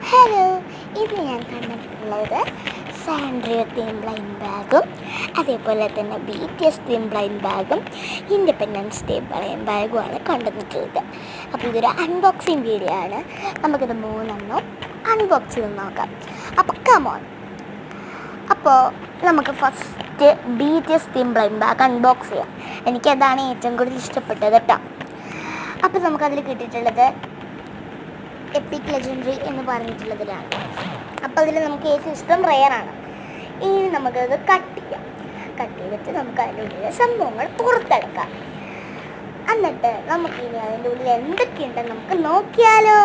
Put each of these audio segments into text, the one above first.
Hello, ഇത് ഞാൻ കണ്ടിട്ടുള്ളത് സാൻഡ്രിയ തീം ബ്ലൈൻഡ് ബാഗും അതേപോലെ തന്നെ BTS തീം ബ്ലൈൻഡ് ബാഗും ഇൻഡിപെൻഡൻസ് ഡേ ബ്ലൈൻഡ് ബാഗുമാണ് കൊണ്ടുവന്നിട്ടുള്ളത്. അപ്പോൾ ഇതൊരു അൺബോക്സിങ് വീഡിയോ ആണ്. നമുക്കിത് മൂന്നെണ്ണം അൺബോക്സ് ചെയ്ത് നോക്കാം. അപ്പോൾ കമോൺ. അപ്പോൾ നമുക്ക് first BTS theme blind bag unbox ചെയ്യാം. എനിക്കതാണ് ഏറ്റവും കൂടുതൽ ഇഷ്ടപ്പെട്ടത് കേട്ടോ. അപ്പോൾ നമുക്കതിൽ കിട്ടിയിട്ടുള്ളത് എപ്പിക് ലെജൻഡറി എന്ന് പറഞ്ഞിട്ടുള്ളതിലാണ്. അപ്പോൾ അതിൽ നമുക്ക് ഏറ്റവും ഇഷ്ടം റെയറാണ്. ഇനി നമുക്കത് കട്ട് ചെയ്തിട്ട് നമുക്ക് അതിൻ്റെ ഉള്ളിലെ സംഭവങ്ങൾ പുറത്തെടുക്കാം. എന്നിട്ട് നമുക്കിനി അതിൻ്റെ ഉള്ളിൽ എന്തൊക്കെയുണ്ടെന്ന് നമുക്ക് നോക്കിയാലോ.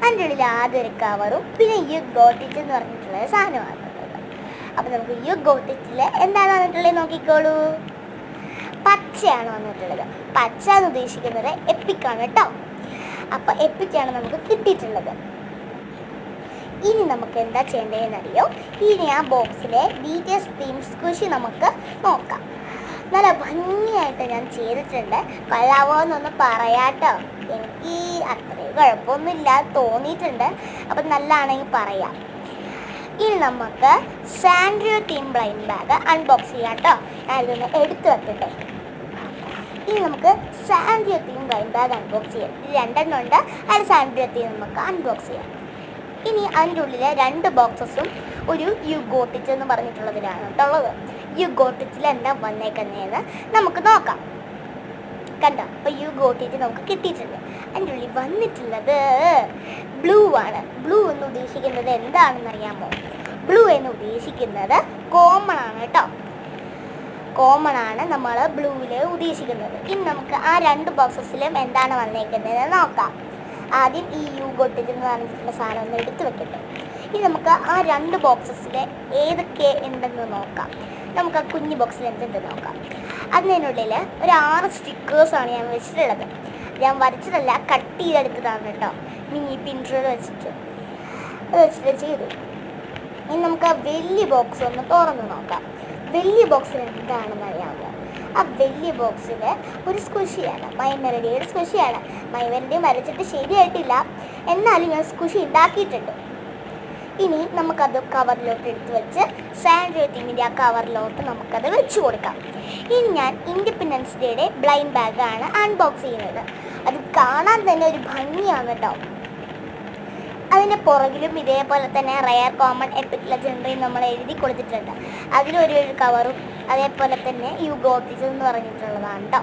അതിൻ്റെ ഉള്ളിൽ ആദ്യം ഒരു കവറും പിന്നെ യു ഗോട്ട് ഇറ്റ് എന്ന് പറഞ്ഞിട്ടുള്ള സാധനമാണ്. അപ്പോൾ നമുക്ക് യു ഗോട്ട് ഇറ്റിൽ എന്താണ് വന്നിട്ടുള്ളത് നോക്കിക്കോളൂ. പച്ചയാണ് വന്നിട്ടുള്ളത്. പച്ച എന്ന് ഉദ്ദേശിക്കുന്നത് എപ്പിക്കാണ് കേട്ടോ. അപ്പോൾ എപ്പിക്കാണ് നമുക്ക് കിട്ടിയിട്ടുള്ളത്. ഇനി നമുക്ക് എന്താ ചെയ്യേണ്ടതെന്നറിയോ. ഇനി ആ ബോക്സിലെ BTS തീം സ്ക്വിഷി നമുക്ക് നോക്കാം. നല്ല ഭംഗിയായിട്ട് ഞാൻ ചെയ്തിട്ടുണ്ട്. കൊള്ളാവോ എന്നൊന്ന് പറയാട്ടോ. എനിക്ക് അത്രയും കുഴപ്പമൊന്നുമില്ല തോന്നിയിട്ടുണ്ട്. അപ്പം നല്ലതാണെങ്കിൽ പറയാം. ഇനി നമുക്ക് Sandria theme blind bag unbox ചെയ്യാം കേട്ടോ. ഞാൻ ഇതൊന്ന് എടുത്തു വെക്കട്ടെ. ഇനി നമുക്ക് Sandria theme blind bag unbox ചെയ്യാം. രണ്ടെണ്ണം ഉണ്ട്. അതിൽ സാൻഡ്രിയ തീം നമുക്ക് അൺബോക്സ് ചെയ്യാം. ഇനി അതിൻ്റെ ഉള്ളിലെ 2 ബോക്സസും ഒരു യു ഗോട്ട് ഇറ്റ് എന്ന് പറഞ്ഞിട്ടുള്ളതിലാണ് കേട്ടുള്ളത്. യു ഗോട്ട് ഇറ്റിൽ എന്താ വന്നേക്കുന്നതെന്ന് നമുക്ക് നോക്കാം. കണ്ടോ. അപ്പോൾ യു ഗോട്ട് ഇറ്റ് നമുക്ക് കിട്ടിയിട്ടുണ്ട്. അതിൻ്റെ ഉള്ളിൽ വന്നിട്ടുള്ളത് ബ്ലൂ ആണ്. ബ്ലൂ എന്ന് ഉദ്ദേശിക്കുന്നത് എന്താണെന്നറിയാമോ. ബ്ലൂ എന്ന് ഉദ്ദേശിക്കുന്നത് കോമൺ ആണ് കേട്ടോ. കോമൺ ആണ് നമ്മൾ ബ്ലൂവിൽ ഉദ്ദേശിക്കുന്നത്. ഇനി നമുക്ക് ആ 2 ബോക്സസിലും എന്താണ് വന്നേക്കുന്നതെന്ന് നോക്കാം. ആദ്യം ഈ യു ഗോട്ട് ഇറ്റ് എന്ന് പറഞ്ഞിട്ടുള്ള സാധനം ഒന്ന് എടുത്ത് വെക്കട്ടെ. ഇനി നമുക്ക് ആ 2 ബോക്സസിൽ ഏതൊക്കെ ഉണ്ടെന്ന് നോക്കാം. നമുക്ക് ആ കുഞ്ഞു ബോക്സിൽ എന്തുണ്ടെന്ന് നോക്കാം. അതിനുള്ളിൽ ഒരു 6 സ്റ്റിക്കേഴ്സാണ് ഞാൻ വെച്ചിട്ടുള്ളത്. ഞാൻ വരച്ചതല്ല, കട്ട് ചെയ്തെടുത്തതാണ് കേട്ടോ. മിനി പിൻട്രൽ വെച്ചിട്ട് അത് വെച്ചിട്ട് ചെയ്തു. ഇനി നമുക്ക് ആ വലിയ ബോക്സ് ഒന്ന് തുറന്ന് നോക്കാം. വലിയ ബോക്സിൽ എന്താണെന്ന് അറിയാമോ. ആ വലിയ ബോക്സിൽ ഒരു സ്ക്വിഷിയാണ്. മൈമെലഡിയുടെ സ്ക്വിഷിയാണ്. മൈമെലഡി വരച്ചിട്ട് ശരിയായിട്ടില്ല, എന്നാലും ഞാൻ സ്ക്വിഷി ഉണ്ടാക്കിയിട്ടുണ്ട്. ഇനി നമുക്കത് കവറിലോട്ട് എടുത്ത് വെച്ച് സാൻഡ്രിയ തീമിൻ്റെ ആ കവറിലോട്ട് നമുക്കത് വെച്ച് കൊടുക്കാം. ഇനി ഞാൻ ഇൻഡിപെൻഡൻസ് ഡേയുടെ ബ്ലൈൻഡ് ബാഗാണ് അൺബോക്സ് ചെയ്യുന്നത്. അത് കാണാൻ തന്നെ ഒരു ഭംഗിയാണ് കേട്ടോ. അതിൻ്റെ പുറകിലും ഇതേപോലെ തന്നെ റെയർ, കോമൺ, എപ്പിക്, ലെജൻഡറി നമ്മൾ എഴുതി കൊടുത്തിട്ടുണ്ട്. അതിലൊരു കവറും അതേപോലെ തന്നെ യു ഗോട്ട് ഇറ്റ് എന്ന് പറഞ്ഞിട്ടുള്ളതാണ് കേട്ടോ.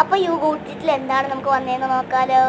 അപ്പോൾ യു ഗോട്ട് ഇറ്റിൽ എന്താണ് നമുക്ക് വന്നതെന്ന് നോക്കാലോ.